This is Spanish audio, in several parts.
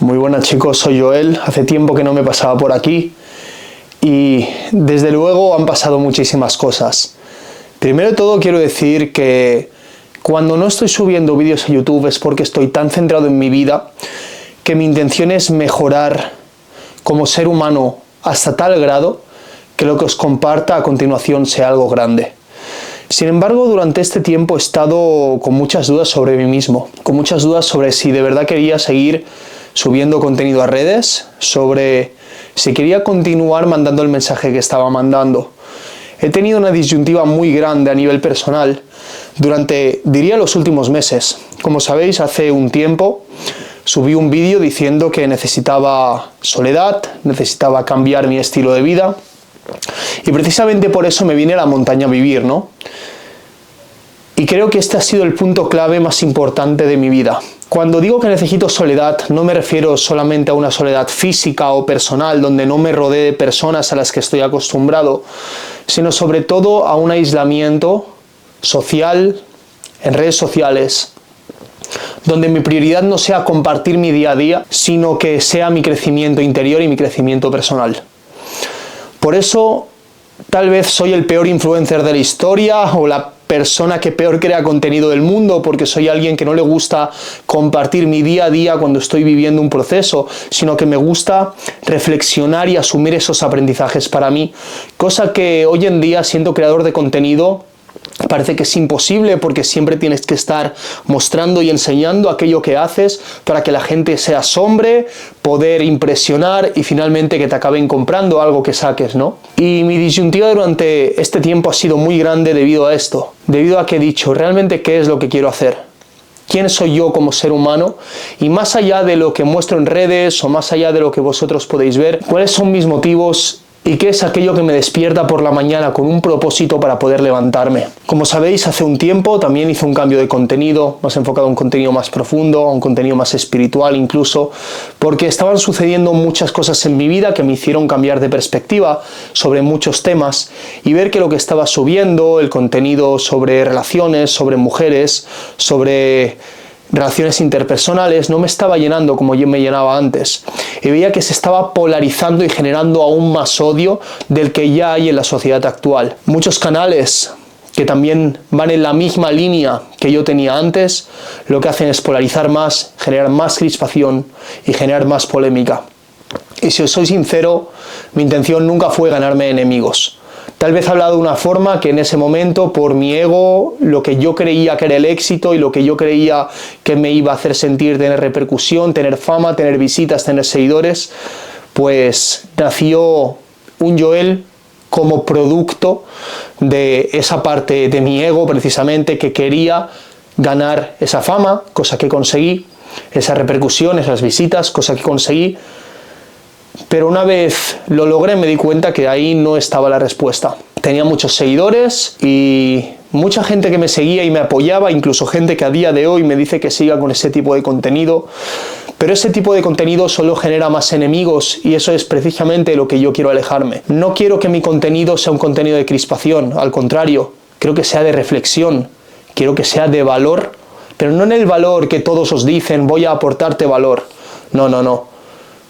Muy buenas chicos, soy Joel. Hace tiempo que no me pasaba por aquí y desde luego han pasado muchísimas cosas. Primero de todo quiero decir que cuando no estoy subiendo vídeos a YouTube es porque estoy tan centrado en mi vida que mi intención es mejorar como ser humano hasta tal grado que lo que os comparta a continuación sea algo grande. Sin embargo, durante este tiempo he estado con muchas dudas sobre mí mismo, con muchas dudas sobre si de verdad quería seguir subiendo contenido a redes, sobre si quería continuar mandando el mensaje que estaba mandando. He tenido una disyuntiva muy grande a nivel personal durante, diría, los últimos meses. Como sabéis, hace un tiempo subí un vídeo diciendo que necesitaba soledad, necesitaba cambiar mi estilo de vida y precisamente por eso me vine a la montaña a vivir, ¿no? Y creo que este ha sido el punto clave más importante de mi vida. Cuando digo que necesito soledad, no me refiero solamente a una soledad física o personal, donde no me rodee de personas a las que estoy acostumbrado, sino sobre todo a un aislamiento social, en redes sociales, donde mi prioridad no sea compartir mi día a día, sino que sea mi crecimiento interior y mi crecimiento personal. Por eso, tal vez soy el peor influencer de la historia o la persona que peor crea contenido del mundo, porque soy alguien que no le gusta compartir mi día a día cuando estoy viviendo un proceso, sino que me gusta reflexionar y asumir esos aprendizajes para mí, cosa que hoy en día, siendo creador de contenido, parece que es imposible porque siempre tienes que estar mostrando y enseñando aquello que haces para que la gente se asombre, poder impresionar y finalmente que te acaben comprando algo que saques, ¿no? Y mi disyuntiva durante este tiempo ha sido muy grande debido a esto, debido a que he dicho realmente qué es lo que quiero hacer. ¿Quién soy yo como ser humano? Y más allá de lo que muestro en redes o más allá de lo que vosotros podéis ver, ¿cuáles son mis motivos? ¿Y qué es aquello que me despierta por la mañana con un propósito para poder levantarme? Como sabéis, hace un tiempo también hice un cambio de contenido, más enfocado a un contenido más profundo, a un contenido más espiritual incluso, porque estaban sucediendo muchas cosas en mi vida que me hicieron cambiar de perspectiva sobre muchos temas y ver que lo que estaba subiendo, el contenido sobre relaciones, sobre mujeres, sobre relaciones interpersonales, no me estaba llenando como yo me llenaba antes. Y veía que se estaba polarizando y generando aún más odio del que ya hay en la sociedad actual. Muchos canales que también van en la misma línea que yo tenía antes, lo que hacen es polarizar más, generar más crispación y generar más polémica. Y si os soy sincero, mi intención nunca fue ganarme enemigos. Tal vez he hablado de una forma que en ese momento, por mi ego, lo que yo creía que era el éxito y lo que yo creía que me iba a hacer sentir tener repercusión, tener fama, tener visitas, tener seguidores, pues nació un Joel como producto de esa parte de mi ego precisamente que quería ganar esa fama, cosa que conseguí, esa repercusión, esas visitas, cosa que conseguí. Pero una vez lo logré me di cuenta que ahí no estaba la respuesta. Tenía muchos seguidores y mucha gente que me seguía y me apoyaba, incluso gente que a día de hoy me dice que siga con ese tipo de contenido. Pero ese tipo de contenido solo genera más enemigos y eso es precisamente lo que yo quiero alejarme. No quiero que mi contenido sea un contenido de crispación, al contrario, quiero que sea de reflexión, quiero que sea de valor, pero no en el valor que todos os dicen, voy a aportarte valor. No.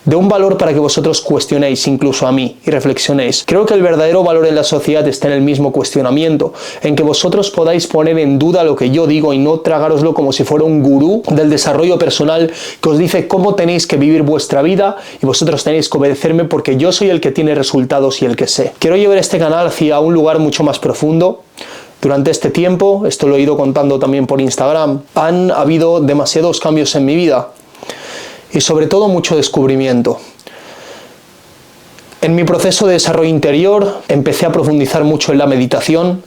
De un valor para que vosotros cuestionéis incluso a mí y reflexionéis. Creo que el verdadero valor en la sociedad está en el mismo cuestionamiento, en que vosotros podáis poner en duda lo que yo digo y no tragároslo como si fuera un gurú del desarrollo personal que os dice cómo tenéis que vivir vuestra vida y vosotros tenéis que obedecerme porque yo soy el que tiene resultados y el que sé. Quiero llevar este canal hacia un lugar mucho más profundo. Durante este tiempo, esto lo he ido contando también por Instagram, han habido demasiados cambios en mi vida. Y sobre todo mucho descubrimiento. En mi proceso de desarrollo interior empecé a profundizar mucho en la meditación,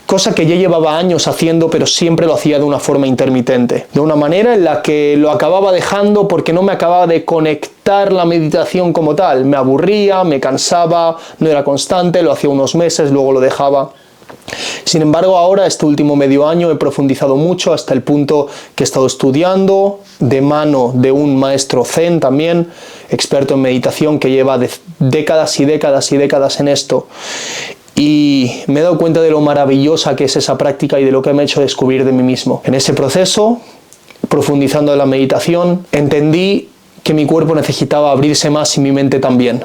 cosa que ya llevaba años haciendo, pero siempre lo hacía de una forma intermitente. De una manera en la que lo acababa dejando porque no me acababa de conectar la meditación como tal. Me aburría, me cansaba, no era constante, lo hacía unos meses, luego lo dejaba. Sin embargo, ahora, este último medio año, he profundizado mucho hasta el punto que he estado estudiando de mano de un maestro zen también, experto en meditación que lleva décadas y décadas y décadas en esto. Y me he dado cuenta de lo maravillosa que es esa práctica y de lo que me ha hecho descubrir de mí mismo. En ese proceso, profundizando en la meditación, entendí que mi cuerpo necesitaba abrirse más y mi mente también.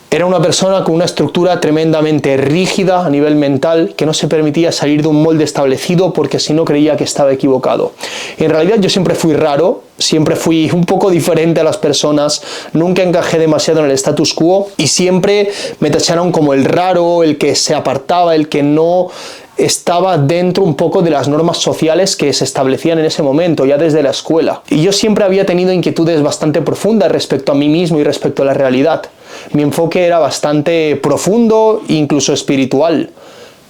Era una persona con una estructura tremendamente rígida a nivel mental, que no se permitía salir de un molde establecido porque si no creía que estaba equivocado. Y en realidad yo siempre fui raro, siempre fui un poco diferente a las personas, nunca encajé demasiado en el status quo y siempre me tacharon como el raro, el que se apartaba, el que no estaba dentro un poco de las normas sociales que se establecían en ese momento, ya desde la escuela. Y yo siempre había tenido inquietudes bastante profundas respecto a mí mismo y respecto a la realidad. Mi enfoque era bastante profundo e incluso espiritual.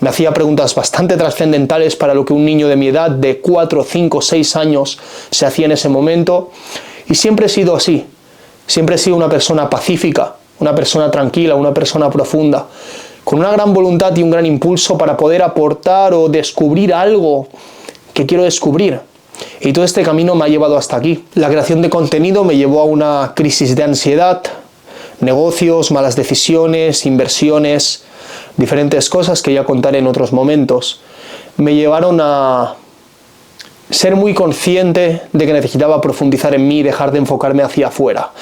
Me hacía preguntas bastante trascendentales para lo que un niño de mi edad, de 4, 5, 6 años, se hacía en ese momento. Y siempre he sido así. Siempre he sido una persona pacífica, una persona tranquila, una persona profunda, con una gran voluntad y un gran impulso para poder aportar o descubrir algo que quiero descubrir. Y todo este camino me ha llevado hasta aquí. La creación de contenido me llevó a una crisis de ansiedad, negocios, malas decisiones, inversiones, diferentes cosas que ya contaré en otros momentos. Me llevaron a ser muy consciente de que necesitaba profundizar en mí y dejar de enfocarme hacia afuera.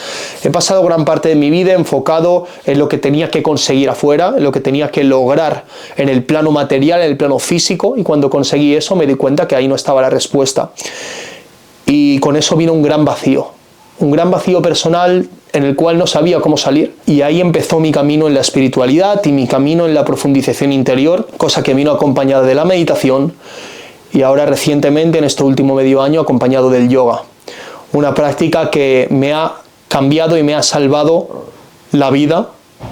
He pasado gran parte de mi vida enfocado en lo que tenía que conseguir afuera, en lo que tenía que lograr en el plano material, en el plano físico, y cuando conseguí eso me di cuenta que ahí no estaba la respuesta. Y con eso vino un gran vacío personal en el cual no sabía cómo salir. Y ahí empezó mi camino en la espiritualidad y mi camino en la profundización interior, cosa que vino acompañada de la meditación, y ahora recientemente, en este último medio año, acompañado del yoga. Una práctica que me ha cambiado y me ha salvado la vida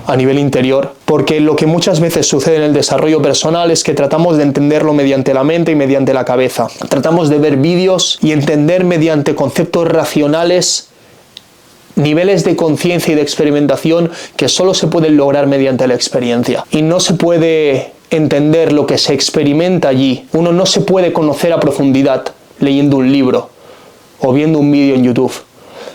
a nivel interior, porque lo que muchas veces sucede en el desarrollo personal es que tratamos de entenderlo mediante la mente y mediante la cabeza. Tratamos de ver vídeos y entender mediante conceptos racionales niveles de conciencia y de experimentación que solo se pueden lograr mediante la experiencia. Y no se puede entender lo que se experimenta allí. Uno no se puede conocer a profundidad leyendo un libro o viendo un vídeo en YouTube.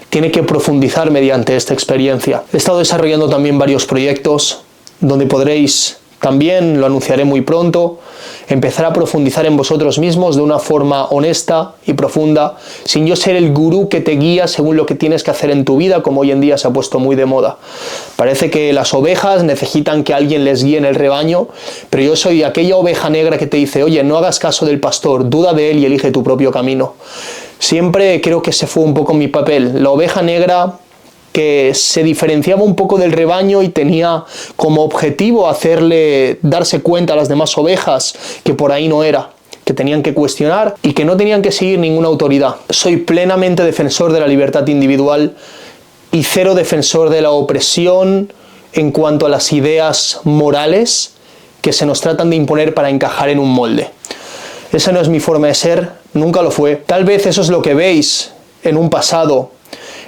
Tiene que profundizar mediante esta experiencia. He estado desarrollando también varios proyectos donde podréis, también lo anunciaré muy pronto, empezar a profundizar en vosotros mismos de una forma honesta y profunda, sin yo ser el gurú que te guía según lo que tienes que hacer en tu vida, como hoy en día se ha puesto muy de moda. Parece que las ovejas necesitan que alguien les guíe en el rebaño, pero yo soy aquella oveja negra que te dice, oye, no hagas caso del pastor, duda de él y elige tu propio camino. Siempre creo que ese fue un poco mi papel, la oveja negra que se diferenciaba un poco del rebaño y tenía como objetivo darse cuenta a las demás ovejas que por ahí no era, que tenían que cuestionar y que no tenían que seguir ninguna autoridad. Soy plenamente defensor de la libertad individual y cero defensor de la opresión en cuanto a las ideas morales que se nos tratan de imponer para encajar en un molde. Esa no es mi forma de ser, nunca lo fue. Tal vez eso es lo que veis en un pasado,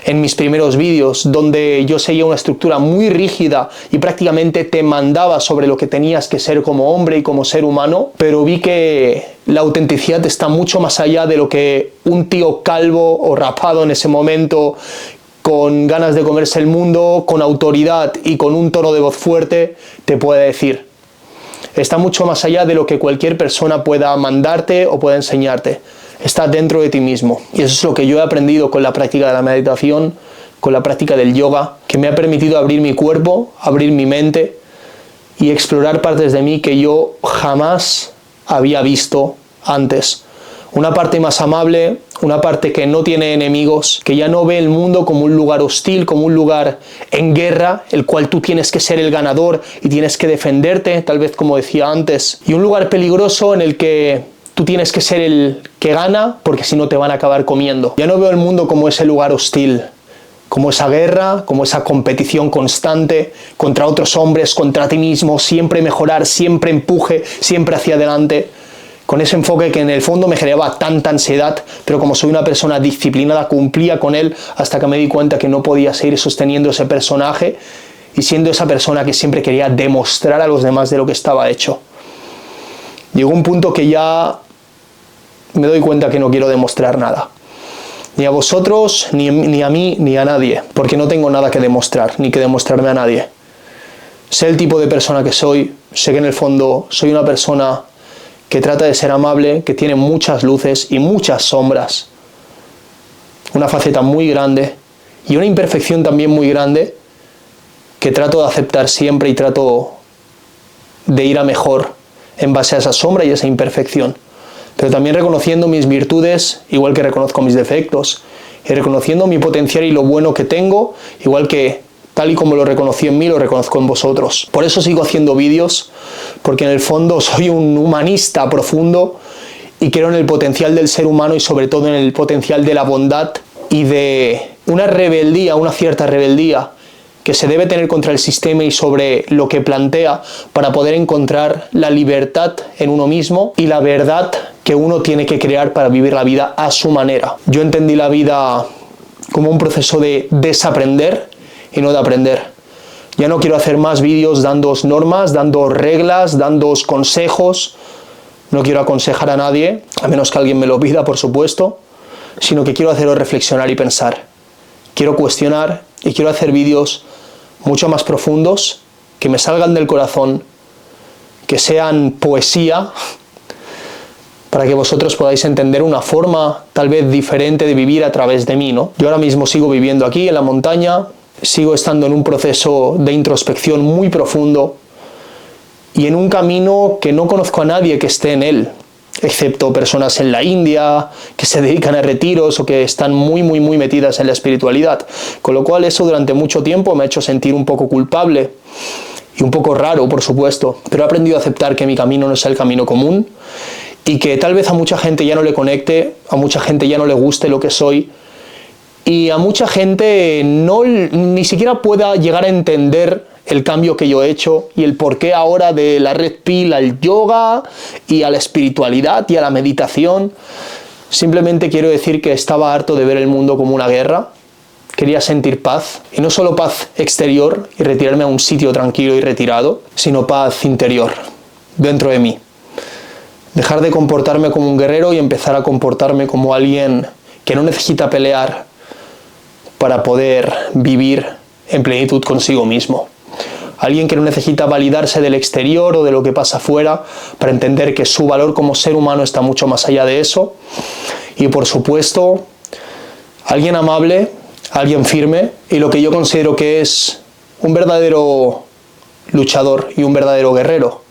en mis primeros vídeos, donde yo seguía una estructura muy rígida y prácticamente te mandaba sobre lo que tenías que ser como hombre y como ser humano, pero vi que la autenticidad está mucho más allá de lo que un tío calvo o rapado en ese momento, con ganas de comerse el mundo, con autoridad y con un tono de voz fuerte, te puede decir. Está mucho más allá de lo que cualquier persona pueda mandarte o pueda enseñarte. Está dentro de ti mismo. Y eso es lo que yo he aprendido con la práctica de la meditación, con la práctica del yoga, que me ha permitido abrir mi cuerpo, abrir mi mente y explorar partes de mí que yo jamás había visto antes. Una parte más amable, una parte que no tiene enemigos, que ya no ve el mundo como un lugar hostil, como un lugar en guerra, el cual tú tienes que ser el ganador y tienes que defenderte, tal vez como decía antes, y un lugar peligroso en el que tú tienes que ser el que gana porque si no te van a acabar comiendo. Ya no veo el mundo como ese lugar hostil, como esa guerra, como esa competición constante contra otros hombres, contra ti mismo, siempre mejorar, siempre empuje, siempre hacia adelante. Con ese enfoque que en el fondo me generaba tanta ansiedad, pero como soy una persona disciplinada, cumplía con él hasta que me di cuenta que no podía seguir sosteniendo ese personaje y siendo esa persona que siempre quería demostrar a los demás de lo que estaba hecho. Llegó un punto que ya me doy cuenta que no quiero demostrar nada. Ni a vosotros, ni a mí, ni a nadie. Porque no tengo nada que demostrar, ni que demostrarme a nadie. Sé el tipo de persona que soy. Sé que en el fondo soy una persona que trata de ser amable, que tiene muchas luces y muchas sombras. Una faceta muy grande y una imperfección también muy grande que trato de aceptar siempre y trato de ir a mejor en base a esa sombra y esa imperfección. Pero también reconociendo mis virtudes, igual que reconozco mis defectos, y reconociendo mi potencial y lo bueno que tengo, igual que tal y como lo reconocí en mí, lo reconozco en vosotros. Por eso sigo haciendo vídeos, porque en el fondo soy un humanista profundo y creo en el potencial del ser humano y sobre todo en el potencial de la bondad y de una rebeldía, una cierta rebeldía que se debe tener contra el sistema y sobre lo que plantea para poder encontrar la libertad en uno mismo y la verdad que uno tiene que crear para vivir la vida a su manera. Yo entendí la vida como un proceso de desaprender y no de aprender. Ya no quiero hacer más vídeos dándoos normas, dándoos reglas, dándoos consejos. No quiero aconsejar a nadie, a menos que alguien me lo pida, por supuesto, sino que quiero haceros reflexionar y pensar. Quiero cuestionar y quiero hacer vídeos mucho más profundos, que me salgan del corazón, que sean poesía, para que vosotros podáis entender una forma tal vez diferente de vivir a través de mí, ¿no? Yo ahora mismo sigo viviendo aquí en la montaña, sigo estando en un proceso de introspección muy profundo y en un camino que no conozco a nadie que esté en él, excepto personas en la India que se dedican a retiros o que están muy metidas en la espiritualidad. Con lo cual eso durante mucho tiempo me ha hecho sentir un poco culpable y un poco raro, por supuesto, pero he aprendido a aceptar que mi camino no es el camino común y que tal vez a mucha gente ya no le conecte, a mucha gente ya no le guste lo que soy y a mucha gente ni siquiera pueda llegar a entender el cambio que yo he hecho y el porqué ahora de la red pill al yoga y a la espiritualidad y a la meditación. Simplemente quiero decir que estaba harto de ver el mundo como una guerra. Quería sentir paz, y no solo paz exterior y retirarme a un sitio tranquilo y retirado, sino paz interior, dentro de mí. Dejar de comportarme como un guerrero y empezar a comportarme como alguien que no necesita pelear para poder vivir en plenitud consigo mismo. Alguien que no necesita validarse del exterior o de lo que pasa afuera para entender que su valor como ser humano está mucho más allá de eso. Y por supuesto, alguien amable, alguien firme y lo que yo considero que es un verdadero luchador y un verdadero guerrero.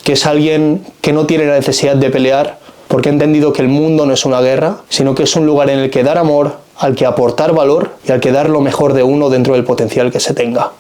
Que es alguien que no tiene la necesidad de pelear porque ha entendido que el mundo no es una guerra, sino que es un lugar en el que dar amor, al que aportar valor y al que dar lo mejor de uno dentro del potencial que se tenga.